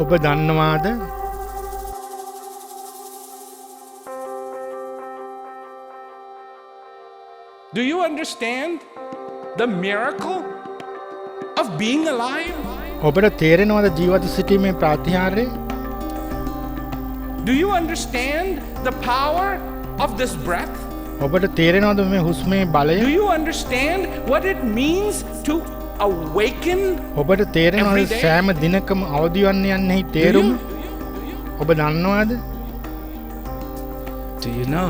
ඔබ දන්නවාද Do you understand the miracle of being alive? ඔබට තේරෙනවද ජීවත් සිටීමේ ප්‍රාතිහාර්යය? Do you understand the power of this breath? ඔබට තේරෙනවද මේ හුස්මේ බලය? Do you understand what it means to awaken? ඔබට තේරෙනවද every day? සෑම දිනකම අවදි වන්න යන්නේ තේරුම? ඔබ දන්නවද? Do you know?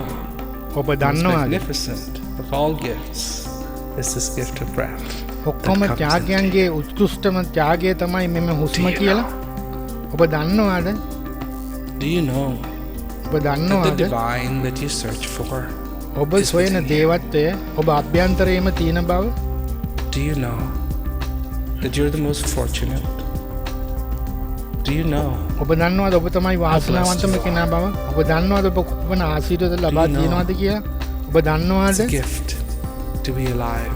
ඔබ Most දන්නවද? magnificent of all gifts is this gift of breath. ඔක්කොම that comes ත්‍යාගයන්ගේ උත්කෘෂ්ඨම ත්‍යාගය තමයි මෙම හුස්ම කියලා. ඔබ දන්නවද? Do you know ඔබ that the දන්නවද? divine that you search for? ඔබ සොයන දේවත්වය ඔබ අභ්‍යන්තරයේම තියෙන බව? Do you know that you're the most fortunate? Do you know ඔබ දන්නවද ඔබ තමයි වාසනාවන්තම කෙනා බව? ඔබ දන්නවද ඔබ කොපමණ ආශිර්වාද ලබා Do you know? තියෙනවද කියලා? ඔබ it's දන්නවද a gift to be alive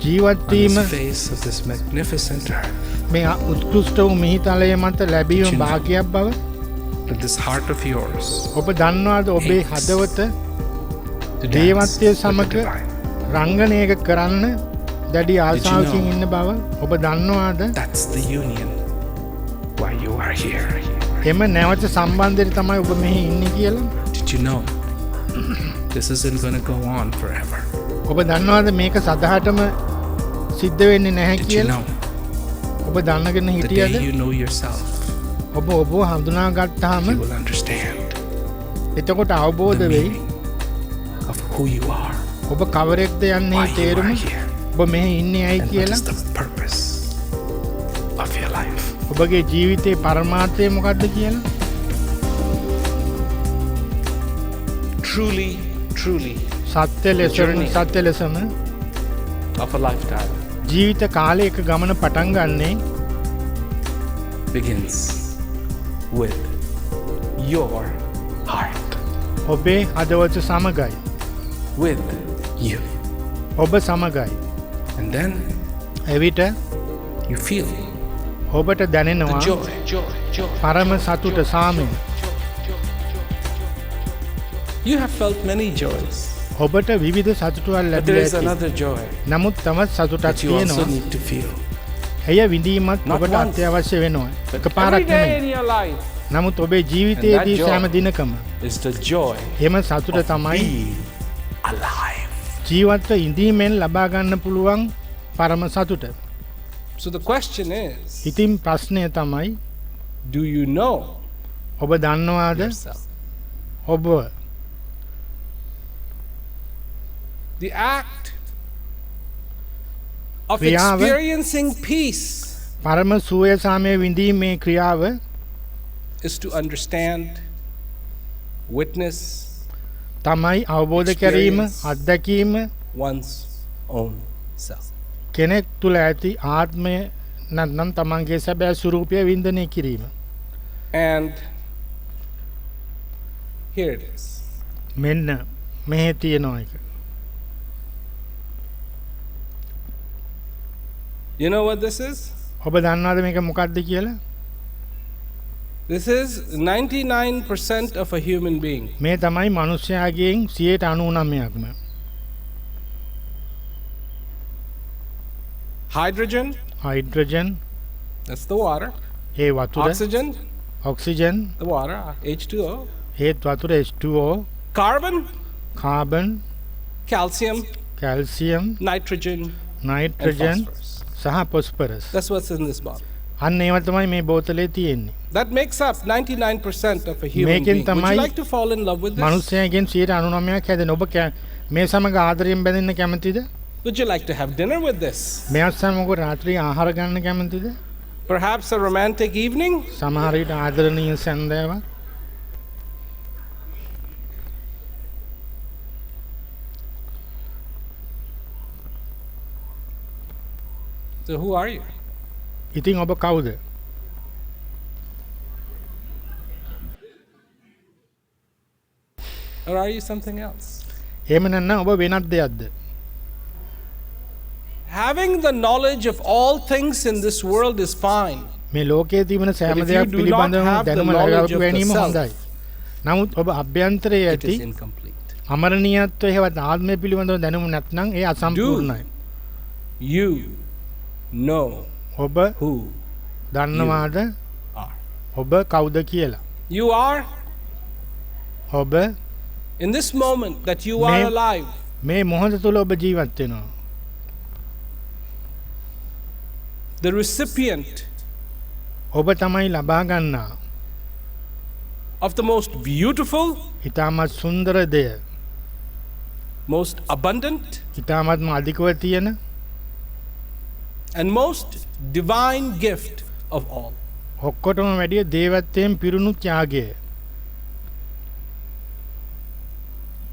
ජීවත් on වීම the face of this magnificent earth, මේ උත්කෘෂ්ඨ වූ මිහිතලය මත ලැබීම Do you know? භාග්‍යයක් බව? with this heart of yours, ඔබ දන්නවද ඔබේ Hates හදවත to dance දේවත්වය with the සමග divine? රංගනයක කරන්න දැඩි ආශාවකින් know? ඉන්න බව? ඔබ දන්නවද? That's the union why you are here. එම නැවත සම්බන්ධය තමයි ඔබ මෙහි ඉන්නේ කියලා? Did you know this isn't going to go on forever? ඔබ දන්නවද මේක සදහටම සිද්ධ වෙන්නේ නැහැ Did you කියලා? know ඔබ දැනගෙන the day හිටියද? you know yourself, ඔබ හඳුනා ගත්තාම you will understand එතකොට අවබෝධ the වෙයි meaning of who you are, ඔබ කවරෙක්ද යන්නේ why you තේරුම? are here, ඔබ මෙහි ඉන්නේ ඇයි and what කියලා? is the purpose of your life. ඔබගේ ජීවිතේ පරමාර්ථය මොකක්ද කියලා? Truly, truly සත්‍ය journey. ලෙසම of a lifetime ජීවිත කාලයක ගමන පටන් ගන්නේ begins with your heart, ඔබේ හදවත සමගයි. with you. ඔබ සමගයි. And then එවිට you feel ඔබට the දැනෙනවා joy. පරම සතුට සාමය. You have felt many joys, ඔබට විවිධ සතුටුවල් but there ලැබිලා is ඇති. another joy නමුත් තවත් සතුටක් that you also තියෙනවා. need to feel. එය විඳීමත් Not ඔබට once, අත්‍යවශ්‍ය වෙනවා. But එකපාරක් every day නෙමෙයි. in your life නමුත් ඔබේ ජීවිතයේදී And that සෑම joy දිනකම is the joy එම සතුට of තමයි being alive. ජීවත්ව ඉඳීමෙන් ලබා ගන්න පුළුවන් පරම සතුට. So the question is, ඉතින් ප්‍රශ්නය තමයි do you know ඔබ දන්නවාද yourself? ඔබ The act of Kriyaව experiencing peace පරම සුවය සාමය විඳීමේ ක්‍රියාව is to understand, witness තමයි අවබෝධ කිරීම Experience. අත්දැකීම one's own self. කෙනෙක් තුළ ඇති ආත්මය නැත්නම් තමන්ගේ සැබෑ ස්වරූපය වින්දනය කිරීම. And here it is. මෙන්න මෙහි තියෙනවා එක. You know what this is? ඔබ දන්නවද මේක මොකක්ද කියලා? This is 99% of a human being. මේ තමයි මනුෂ්‍යයාගෙන් 99%ක්ම. Hydrogen, hydrogen that's the water. ඒ වතුර, Oxygen, oxygen the water, H2O. ඒත් වතුර H2O, Carbon, carbon, calcium, calcium, nitrogen, and nitrogen phosphorus. සහ phosphorus. That's what's in this bottle. අන්න ඒව තමයි මේ බෝතලේ තියෙන්නේ. That makes up 99% of a human Making being. Would tamai- you like to fall in love with this? මනුෂ්‍යයගෙන් 99%ක් හැදෙන ඔබ මේ සමග ආදරයෙන් බැඳෙන්න කැමතිද? Would you like to have dinner with this? මෙයත් සමග රාත්‍රී ආහාර ගන්න කැමතිද? Perhaps a romantic evening? සමහර විට ආදරණීය සැන්දෑවක්. So who are you? ඉතින් ඔබ කවුද? Or are you something else? එහෙම නැත්නම් ඔබ වෙනත් දෙයක්ද? Having the knowledge of all things in this world is fine. මේ ලෝකයේ තිබෙන සෑම But if දෙයක් you do not පිළිබඳව have the දැනුම knowledge ලබා of ගැනීම the self, හොඳයි. නමුත් ඔබ අභ්‍යන්තරයේ it ඇති is incomplete. අමරණීයත්වය හෙවත් ආත්මය පිළිබඳව දැනුම නැත්නම් ඒ අසම්පූර්ණයි. You know ඔබ who දන්නවාද are. ඔබ කවුද කියලා? You are, ඔබ in this moment that you are May- alive, මේ මොහොත තුළ ඔබ ජීවත් වෙනවා. the recipient ඔබ තමයි ලබා ගන්නා of the most beautiful, ඊටමත් සුන්දර දෙය, most abundant, ඊටමත්ම අධිකව තියෙන and most divine gift of all. ඔක්කොටම වැඩිය දේවත්වයෙන් පිරුණු ත්‍යාගය.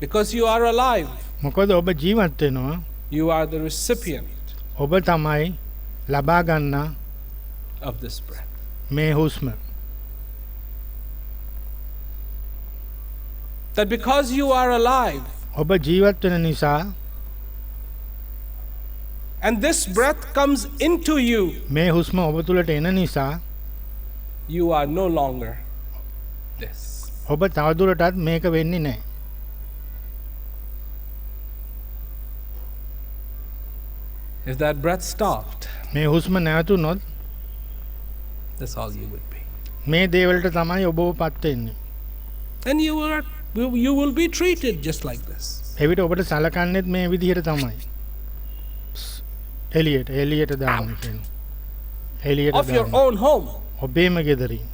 Because you are alive, මොකද ඔබ ජීවත් වෙනවා, you are the recipient ඔබ තමයි ලබා ගන්නා of this breath. මේ හුස්ම. That because you are alive, ඔබ ජීවත් වෙන නිසා and this breath comes into you, මේ හුස්ම ඔබ තුළට එන නිසා you are no longer this. ඔබ තවදුරටත් මේක වෙන්නේ නැහැ. If that breath stopped, මේ හුස්ම නැවතුනොත් that's all you would be. මේ දේවල්ට තමයි ඔබව පත් වෙන්නේ. And you will be treated just like this. එවිට ඔබට සලකන්නේත් මේ විදිහට තමයි. එළියට දාන්න කියනවා. එළියට Of your දාන්න. own home. ඔබේම ගෙදරින්.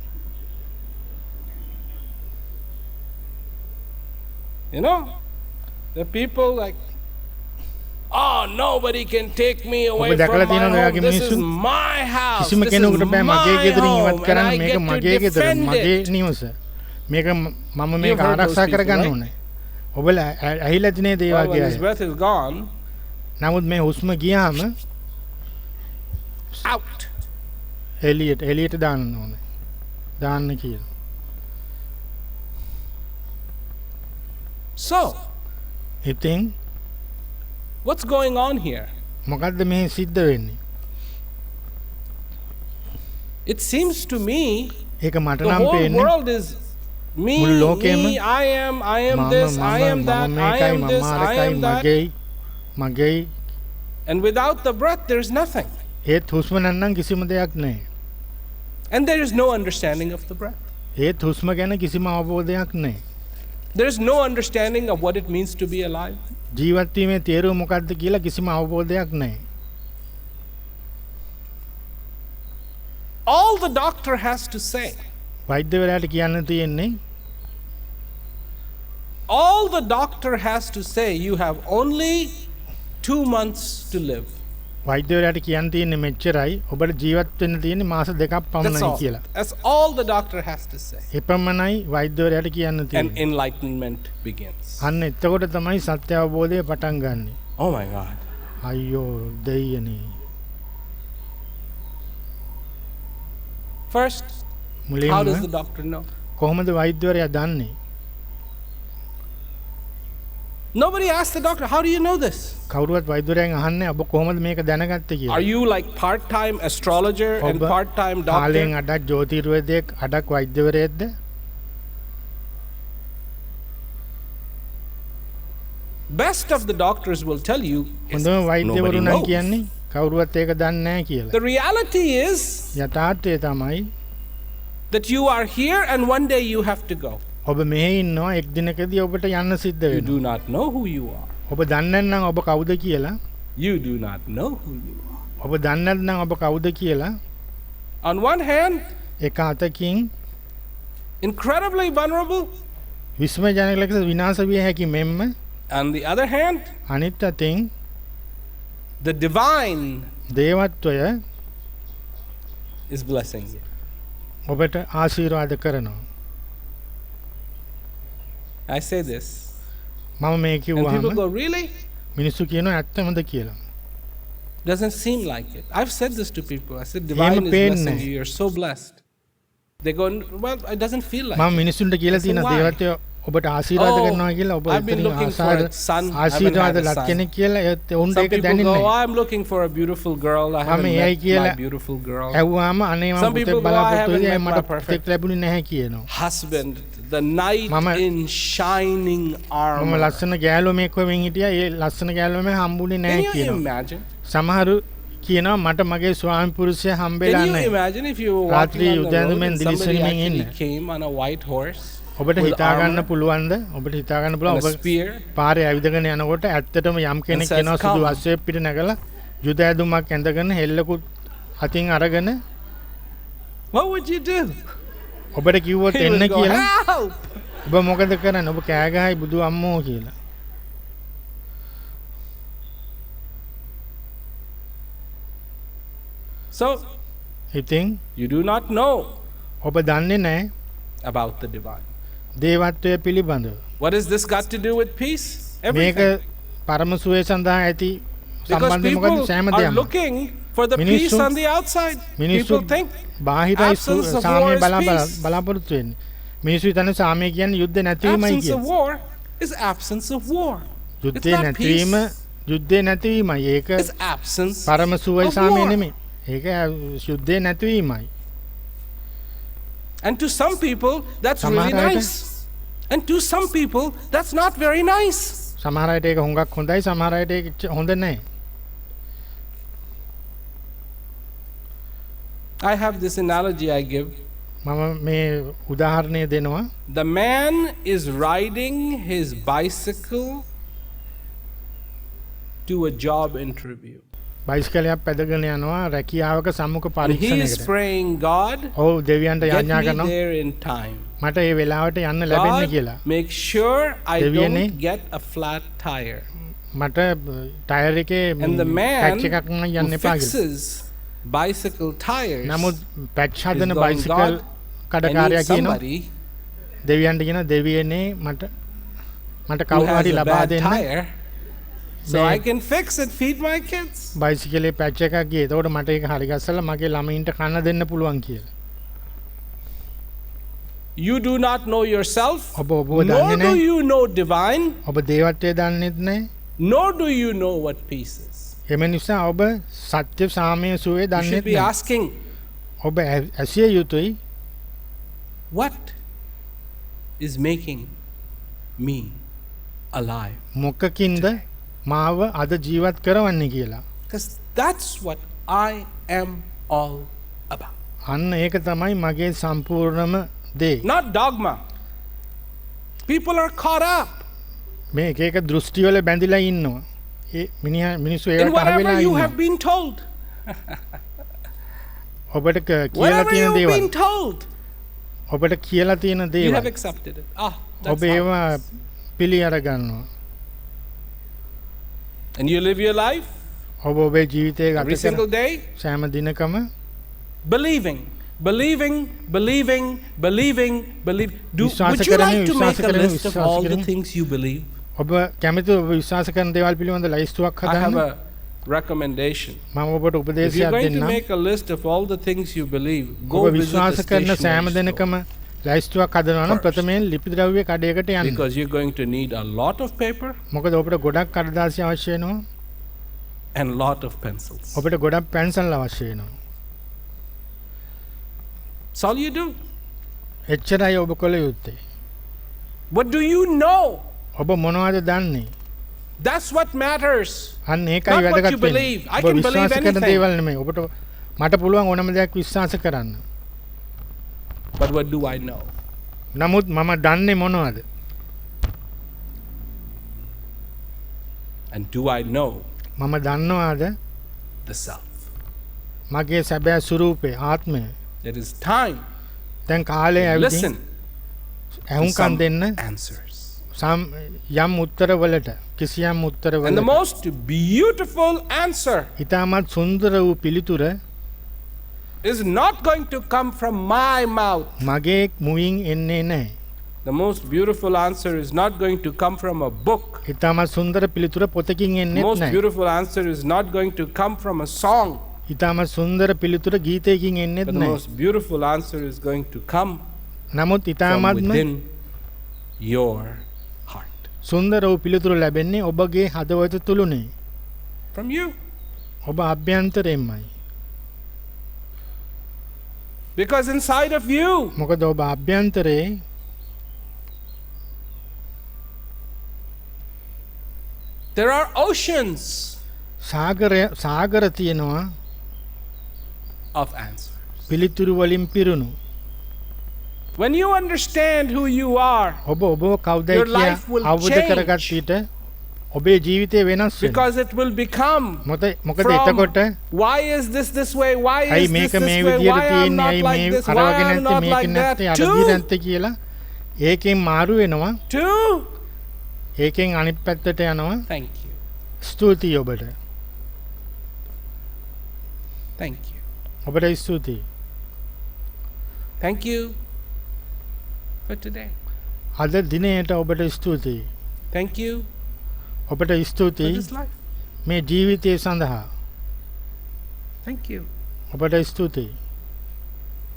You know, the people like, oh, nobody can take me away ඔබ දැකලා from my තියෙනවද home. ඔයාගේ This is මිනිස්සු? my house. කිසිම This is කෙනෙකුට බෑ මගේ my ගෙදරින් ඉවත් home, and කරන්න. I මේක get මගේ to ගෙදර, defend මගේ it. නිවස. මේක මම මේක You've heard those ආරක්ෂා කරගන්න people, ඕනේ. ඔබලා ඇහිලා තිනේ දේ Well, වගේ when අය. his breath is gone, නමුත් මේ හුස්ම ගියාම out. එළියට දාන්න ඕනේ. දාන්න කියලා. So, ඉතින් what's going on here? මොකද්ද මේ සිද්ධ වෙන්නේ? It seems to me ඒක මට the නම් whole පේන්නේ world is me, මුළු ලෝකෙම me, I am this, I am that, I am this, I am that. මගේ And without the breath, there's nothing. ඒත් හුස්ම නැත්නම් කිසිම දෙයක් නැහැ. And there is no understanding of the breath. ඒත් හුස්ම ගැන කිසිම අවබෝධයක් නැහැ. There is no understanding of what it means to be alive. ජීවත් වීමේ තේරුම මොකක්ද කියලා කිසිම අවබෝධයක් නැහැ. All the doctor has to say, වෛද්‍යවරයාට කියන්න තියෙන්නේ all the doctor has to say, you have only 2 months to live. වෛද්‍යවරයාට කියන්න තියෙන්නේ මෙච්චරයි. ඔබට ජීවත් වෙන්න තියෙන්නේ මාස දෙකක් That's පමණයි all. කියලා. That's all the doctor has to say. එපමණයි වෛද්‍යවරයාට කියන්න And තියෙන්නේ. enlightenment begins. අන්න එතකොට තමයි සත්‍ය අවබෝධය පටන් ගන්නෙ. Oh my God. අයියෝ දෙයියනේ. First, how does the මුලින්ම doctor know? කොහොමද වෛද්‍යවරයා දන්නේ? Nobody asked the doctor, how do you know this? කවුරුවත් වෛද්‍යවරයන් අහන්නේ ඔබ කොහොමද මේක දැනගත්තේ Are කියලා. you like part-time astrologer and ඔබ part-time කාලයෙන් doctor? අඩක් ජ්‍යොතිර්වේදයෙක් අඩක් වෛද්‍යවරයෙක්ද? Best of the doctors will tell you is හොඳම වෛද්‍යවරු nobody නම් knows. කියන්නේ කවුරුවත් ඒක දන්නේ නැහැ කියලා. The reality is යථාර්ථය තමයි that you are here and one day you have to go. ඔබ මෙහි ඉන්නවා එක් දිනකදී ඔබට යන්න සිද්ධ You do වෙනවා. not know who you are. ඔබ දන්නේ නැත්නම් ඔබ කවුද කියලා, You do not know who you are. ඔබ දන්නේ නැත්නම් ඔබ කවුද කියලා On one hand, එක අතකින් incredibly vulnerable. විස්මයජනක ලෙස විනාශ විය හැකි මෙන්ම On the other hand, අනිත් අතින් the divine දේවත්වය is blessing you. ඔබට ආශිර්වාද කරනවා. I say this, මම මේ and කිව්වහම people go, really? මිනිස්සු කියනවා ඇත්තමද කියලා. Doesn't seem like it. I've said this to people. I said, divine is pain blessing nahi. you. You're so blessed. They go, well, it doesn't feel like මම it. මිනිස්සුන්ට කියලා I said, තියෙන why? දේවත්වය ඔබට ආශීර්වාද Oh, කරනවා කියලා ඔබ I've been එතනින් looking for a son, haven't ආශීර්වාද had a ලත් son. කෙනෙක් කියලා ඒත් උන්ට Some ඒක people දැනෙන්නේ go, oh, නැහැ. I'm looking for a beautiful girl. I haven't මම එයයි met කියලා my beautiful girl. ඇහුවාම අනේ මම Some පුතෙක් people go, I බලාපොරොත්තු haven't වෙන්නේ met මට my perfect පුතෙක් ලැබුණේ නැහැ කියනවා. Husband, the knight Mama- in shining මම armor. ලස්සන ගෑලෝ මේක වෙමින් හිටියා ඒ ලස්සන ගෑලෝ මේ හම්බුනේ නැහැ Can you කියනවා. imagine? සමහරු කියනවා මට මගේ ස්වාමි පුරුෂයා හම්බෙලා Can you නැහැ. imagine if you were රාත්‍රී walking on the road උදෑසුමෙන් and somebody දිලිසෙමින් actually ඉන්න. came on a white horse ඔබට with හිතා ගන්න armor පුළුවන්ද? ඔබට හිතා ගන්න පුළුවන් and a ඔබ spear? පාරේ ඇවිදගෙන යනකොට ඇත්තටම යම් කෙනෙක් says, එනවා සුදු "Come." අස්සෙ පිට නැගලා යුද ඇඳුමක් ඇඳගෙන හෙල්ලකුත් අතින් අරගෙන What would you do? ඔබට කිව්වොත් He එන්න would go, කියලා help! ඔබ මොකද කරන්නේ? ඔබ කෑ ගහයි බුදු අම්මෝ කියලා. So, ඉතින් you do not know ඔබ දන්නේ නැහැ about the divine. දේවත්වය පිළිබඳව. What has this got to do with peace? මේක Everything. පරම සුවය සඳහා ඇති Because සම්බන්ධය මොකද? people සෑම are දෙයක්ම. looking for the Minissu- peace on the outside. මිනිස්සු People think බාහිරයි absence of සාමය war is බලා peace. බලාපොරොත්තු වෙන්නේ. මිනිස්සු හිතන්නේ සාමය කියන්නේ යුද්ධ නැතිවීමයි absence of කියලා. war is absence of war. යුද්ධේ not නැතිවීම යුද්ධේ නැතිවීමයි. ඒක It's absence පරම සුවය of සාමය war. නෙමෙයි. ඒක යුද්ධේ නැතිවීමයි. And to some people, that's really Samara nice. And to some people, that's not very nice. සමහර අයට ඒක හුඟක් හොඳයි සමහර අයට ඒක හොඳ නැහැ. I have this analogy I give. මම මේ උදාහරණය දෙනවා. The man is riding his bicycle to a job interview. බයිසිකලයක් පැදගෙන යනවා රැකියාවක සම්මුඛ And he is පරීක්ෂණයකට. praying, God, ඔව් දෙවියන්ට get යාඥා me කරනවා there in time. මට ඒ වෙලාවට යන්න ලැබෙන්න කියලා. God, make sure I දෙවියනේ. don't get a flat tire. මට ටයර් එකේ And the man පැච් එකක් නම් යන්න who එපා කියලා. fixes bicycle tires නමුත් පැච් හදන is going, bicycle God, I කඩකාරයා need කියනවා somebody දෙවියන්ට කියන දෙවියනේ මට who කවුරු has හරි a ලබා bad දෙන්න tire so මේ I can fix and feed my kids. බයිසිකලේ පැච් එකක් ගියේ. එතකොට මට ඒක හරි ගස්සලා මගේ ළමයින්ට කන්න දෙන්න පුළුවන් කියලා. You do not know yourself, ඔබ ඔබව nor දන්නේ do නැහැ. you know divine, ඔබ දේවත්වය දන්නේත් නැහැ. nor do you know what peace is. එම නිසා ඔබ සත්‍ය සාමය සුවේ You දන්නේත් should be නැහැ. asking, ඔබ ඇසිය යුතුයි what is making me alive? මොකකින්ද මාව අද ජීවත් කරවන්නේ කියලා. Because that's what I am all about. අන්න ඒක තමයි මගේ සම්පූර්ණම දේ. Not dogma. People are caught up මේ එක එක දෘෂ්ටි වල බැඳිලා ඉන්නවා. ඒ මිනිස්සු in ඒවට whatever අහවෙලා you ඉන්නවා. have been told. ඔබට කියලා Whatever තියෙන you've දේවල් been told, ඔබට කියලා තියෙන you දේවල් have accepted it. Ah, ඔබ that's how. ඒවා පිළි අර ගන්නවා. And you live your life ඔබ ඔබේ ජීවිතය ගත every කරන single day සෑම දිනකම believing. Believe. විශ්වාස Would you කරමින්, like to විශ්වාස make a කරමින්, list of විශ්වාස all the කරමින්. things you believe? ඔබ කැමති ඔබ විශ්වාස කරන දේවල් පිළිබඳ ලයිස්තුවක් I have හදන්න. a recommendation. මම ඔබට If you're උපදේශයක් going to දෙන්නම්. make a list of all the things you believe, go ඔබ visit විශ්වාස the කරන සෑම stationery store. දිනකම ලයිස්තුවක් හදනවා නම් First. ප්‍රථමයෙන් ලිපි ද්‍රව්‍ය කඩයකට යන්න. Because you're going to need a lot of paper මොකද ඔබට ගොඩක් කඩදාසි අවශ්‍ය වෙනවා. and lot of pencils. ඔබට ගොඩක් පැන්සල් අවශ්‍ය වෙනවා. That's all you do. එච්චරයි ඔබ කළ යුත්තේ. What do you know? ඔබ මොනවද දන්නේ? That's what matters. අන්න ඒකයි Not what වැදගත් you වෙන්නේ. believe. I ඔබ can believe විශ්වාස කරන anything. දේවල් නෙමෙයි. ඔබට මට පුළුවන් ඕනම දෙයක් විශ්වාස කරන්න. But what do I know? නමුත් මම දන්නේ මොනවද? And do I know මම දන්නවාද the self? මගේ සැබෑ ස්වරූපේ ආත්මය. It is time දැන් කාලේ to ඇවිදින් listen to ඇහුම්කන් some දෙන්න answers. යම් උත්තරවලට කිසියම් And the උත්තරවලට most beautiful answer ඉතාමත් සුන්දර වූ පිළිතුර is not going to come from my mouth. මගේ මුවින් එන්නේ නැහැ. The most beautiful answer is not going to come from a book. ඉතාමත් සුන්දර පිළිතුර පොතකින් The එන්නේ most නැහැ. beautiful answer is not going to come from a song. ඉතාමත් සුන්දර පිළිතුර ගීතයකින් But එන්නේ the නැහැ. most beautiful answer is going to come නමුත් from ඉතාමත්ම within your heart. සුන්දර වූ පිළිතුරු ලැබෙන්නේ ඔබගේ හදවත තුලුනේ. From you. ඔබ අභ්‍යන්තරයෙන්මයි. Because inside of you, මොකද ඔබ අභ්‍යන්තරේ there are oceans සාගර තියෙනවා of answers. පිළිතුරු වලින් පිරුණු. When you understand who you are, ඔබ කවුදයි Your කියලා life will අවබෝධ change. කරගත් විට ඔබේ ජීවිතය වෙනස් වෙනවා. because it will become මොකද from එතකොට why is this way, why I is මේක this මේ way, විදියට why I'm තියෙන්නේ not අයි like මේ this, why කරවගෙන I'm නැත්තේ not මේක like that, නැත්තේ අරදී නැත්තේ කියලා ඒකෙන් මාරු වෙනවා. to ඒකෙන් අනිත් පැත්තට යනවා. thank you, ස්තුතියි ඔබට. thank you, ඔබට ස්තුතියි. thank you for today, අද දිනේට ඔබට ස්තුතියි. thank you ඔබට for ස්තුතියි this life, මේ ජීවිතය සඳහා. thank you. ඔබට ස්තුතියි.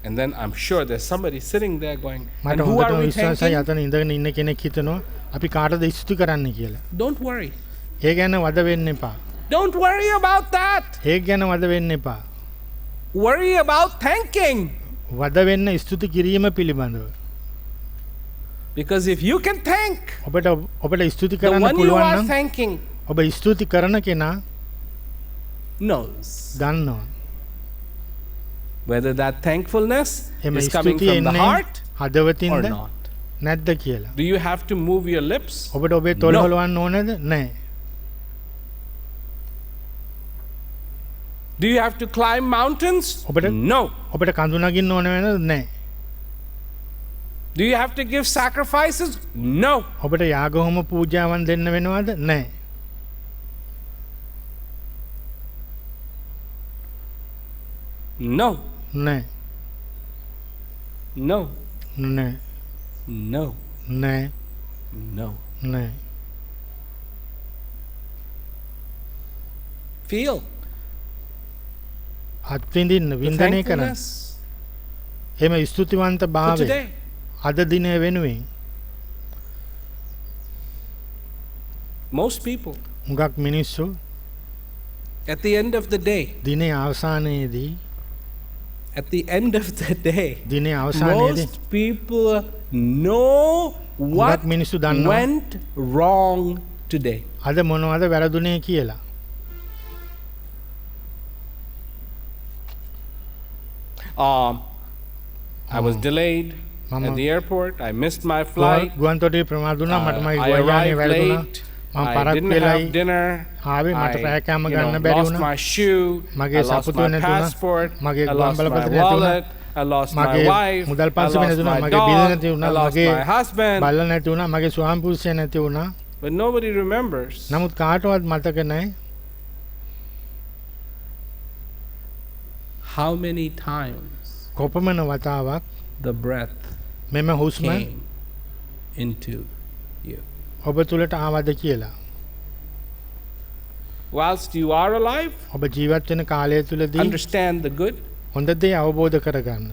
And then I'm sure there's somebody sitting there going, මට and who are හොඳටම we විශ්වාසයි thanking? අතන ඉඳගෙන ඉන්න කෙනෙක් හිතනවා අපි කාටද ස්තුති කරන්න කියලා. Don't worry, ඒ ගැන වද වෙන්න එපා. don't worry about that, ඒ ගැන වද වෙන්න එපා. worry about thanking. වද වෙන්න ස්තුති කිරීම පිළිබඳව. Because if you can thank ඔබට ස්තුති the කරන්න one you පුළුවන් are නම් thanking ඔබ ස්තුති කරන කෙනා knows දන්නවා. whether that thankfulness එම is coming ස්තුතිය from the එන්නේ heart or හදවතින්ද not. නැද්ද කියලා. Do you have to move your lips? ඔබට ඔබේ තොල් No. හොලවන්න ඕනද? නැහැ. Do you have to climb mountains? ඔබට No. ඔබට කඳු නගින්න ඕන වෙනද? නැහැ. Do you have to give sacrifices? No. ඔබට යාග හෝම පූජාවන් දෙන්න වෙනවද? නැහැ. No. නැහැ. No. නැහැ. No. නැහැ. No. නැහැ. Feel අත්විඳින්න the වින්දනය කරන්න. thankfulness එම ස්තුතිවන්ත for භාවය today. අද දිනය වෙනුවෙන් Most people, හුඟක් මිනිස්සු at the end of the day, දිනේ අවසානයේදී දිනේ අවසානයේදී most people know what හුඟක් මිනිස්සු දන්නවා went wrong today. අද මොනවද වැරදුනේ කියලා. I was delayed Mama. at the airport. I missed my flight. ගුවන්තොටුවේ ප්‍රමාද වුණා. මට මගේ I ගුවන් යානේ arrived වැරදුනා. late. මම I පරක් didn't වෙලයි have dinner. ආවේ. මට I, රෑ කෑම you ගන්න know, බැරි lost වුණා. my shoe. මගේ I lost සපුතු my නැතුණා. passport. මගේ I ගුවන් lost my බලපත්‍ර නැතුණා. wallet. I lost my මගේ wife. මුදල් I පන්සම lost නැතුණා. my මගේ බිල dog. නැති වුණා. I lost මගේ my husband. බල්ල නැති වුණා. මගේ ස්වාමි පුරුෂයා නැති වුණා. But nobody remembers නමුත් කාටවත් මතක නැහැ how many times කොපමණ වතාවක් the breath මෙම හුස්ම came into you. ඔබ තුලට ආවද කියලා. Whilst you are alive, ඔබ ජීවත් වෙන කාලය තුලදී understand the good. හොඳ දේ අවබෝධ කරගන්න.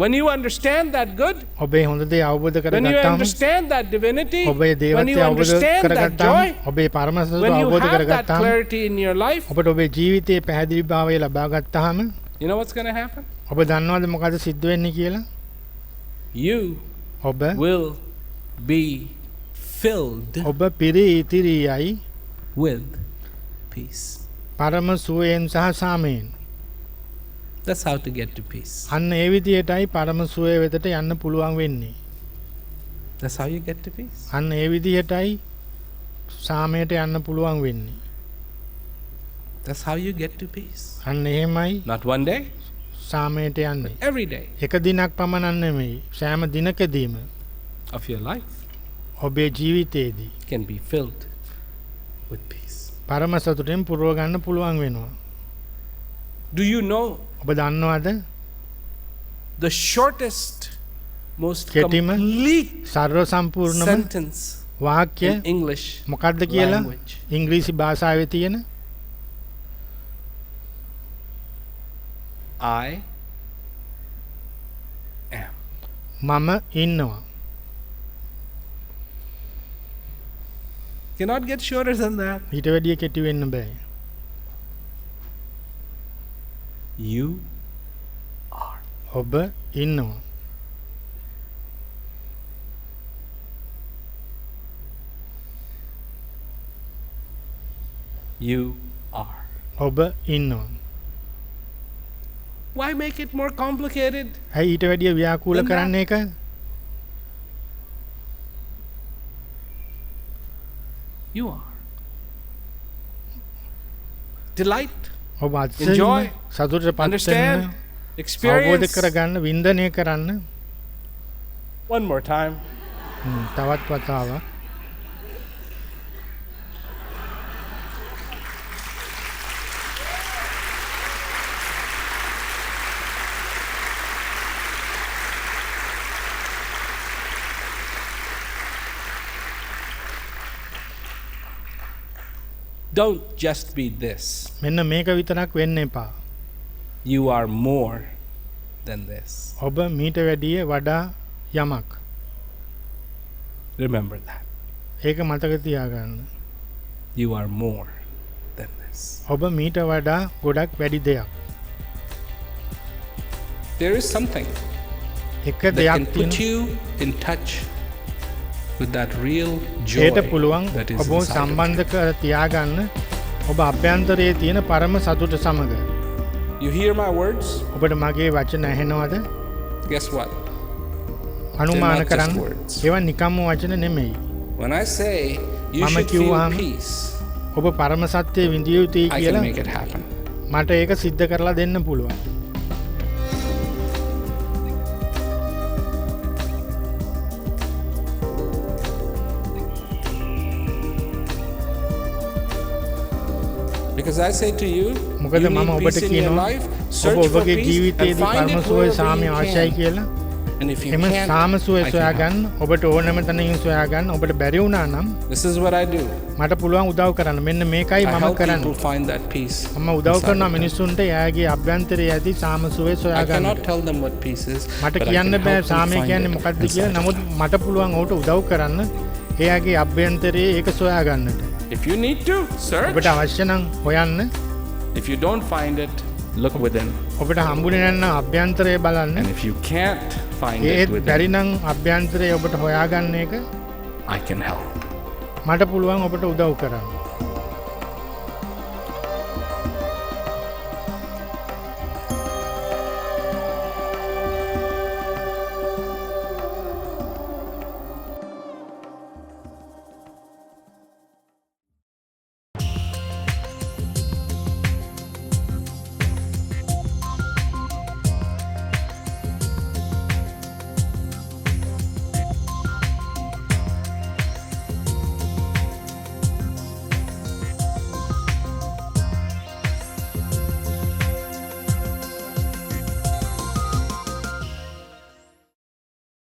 When you understand that good, ඔබේ හොඳ දේ අවබෝධ when you කරගත්තාම understand that divinity, ඔබේ when දේවත්වය you අවබෝධ understand that කරගත්තාම joy, ඔබේ පරම සතුට when you අවබෝධ have that කරගත්තාම clarity in your life, ඔබට ඔබේ ජීවිතයේ පැහැදිලිභාවය ලබා ගත්තාම you know what's going to happen? ඔබ දන්නවද මොකද සිද්ධ වෙන්නේ කියලා? You ඔබ will be filled ඔබ පිරී ඉතිරියයි with peace. පරම සුවයෙන් සහ සාමයෙන්. That's how to get to peace. අන්න ඒ විදිහටයි පරම සුවය වෙතට යන්න පුළුවන් වෙන්නේ. That's how you get to peace. අන්න ඒ විදිහටයි සාමයට යන්න පුළුවන් වෙන්නේ. That's how you get to peace. අන්න එහෙමයි Not one day, සාමයට යන්නේ. every day එක දිනක් පමණක් නෙමෙයි. සෑම දිනකදීම of your life ඔබේ ජීවිතයේදී can be filled with peace. පරම සතුටෙන් පුරව ගන්න පුළුවන් වෙනවා. Do you know ඔබ දන්නවද the shortest, most කෙටිම complete සර්ව සම්පූර්ණම sentence වාක්‍ය in English මොකක්ද කියලා language? ඉංග්‍රීසි භාෂාවේ තියෙන I am. මම ඉන්නවා. Cannot get shorter than that. ඊට වැඩිය කෙටි වෙන්න බෑ. You ඔබ ඉන්නවා. You are. ඔබ ඉන්නවා. Why make it more complicated? ඇයි ඊට වැඩිය ව්‍යාකූල Then කරන්න එක? You are. Delight, ඔබ අත්සන්න Enjoy, සතුටට පත් understand, වෙන්න, අවබෝධ experience. කරගන්න, වින්දනය කරන්න. One more time. තවත් වතාවක්. Don't just be this. මෙන්න මේක විතරක් වෙන්න එපා. You are more than this. ඔබ මීට වැඩිය වඩා යමක්. Remember that. ඒක මතක තියාගන්න. You are more than this. ඔබ මීට වඩා ගොඩක් වැඩි දෙයක්. There is something එක that දෙයක් can put තියෙනවා. you in touch with that real joy ඒට පුළුවන් that is ඔබ inside of you. සම්බන්ධ කර තියාගන්න ඔබ අභ්‍යන්තරයේ තියෙන පරම සතුට සමග. You hear my words? ඔබට මගේ වචන ඇහෙනවද? Guess what? අනුමාන They're not just කරන්න. words. ඒවා නිකම්ම වචන නෙමෙයි. When I say you Mama should feel කිව්වහම peace, ඔබ පරම සත්‍යය විඳිය යුතුයි I can කියලා make it happen. මට ඒක සිද්ධ කරලා දෙන්න පුළුවන්. Because I say to you, මොකද you මම need ඔබට peace in your කියනවා life, ඔබ search for ඔබගේ peace and ජීවිතයේදී find පරම it සුවය wherever සාමය you අවශ්‍යයි can. කියලා. And if you එම can't, සාම සුවය I can සොයාගන්න help. ඔබට ඕනෑම තැනකින් සොයාගන්න ඔබට බැරි වුණා නම් This is what I do. මට පුළුවන් උදව් කරන්න. මෙන්න මේකයි I මම help කරන්නේ. people find that peace. මම උදව් inside කරනවා of them. මිනිස්සුන්ට එයාගේ අභ්‍යන්තරයේ ඇති සාම සුවය I සොයාගන්න. cannot tell them what peace is, මට but I කියන්න can බෑ help them සාමය find කියන්නේ it මොකක්ද inside කියලා. of නමුත් them. මට පුළුවන් ඔහුට උදව් කරන්න එයාගේ අභ්‍යන්තරයේ ඒක සොයාගන්නට. If you need to, search. ඔබට අවශ්‍ය නම් හොයන්න. If you don't find it, look within. ඔබට හම්බුනේ නැත්නම් අභ්‍යන්තරය බලන්න. And if you can't find ඒත් it බැරි within, නම් අභ්‍යන්තරය ඔබට හොයාගන්න එක I can help. මට පුළුවන් ඔබට උදව් කරන්න.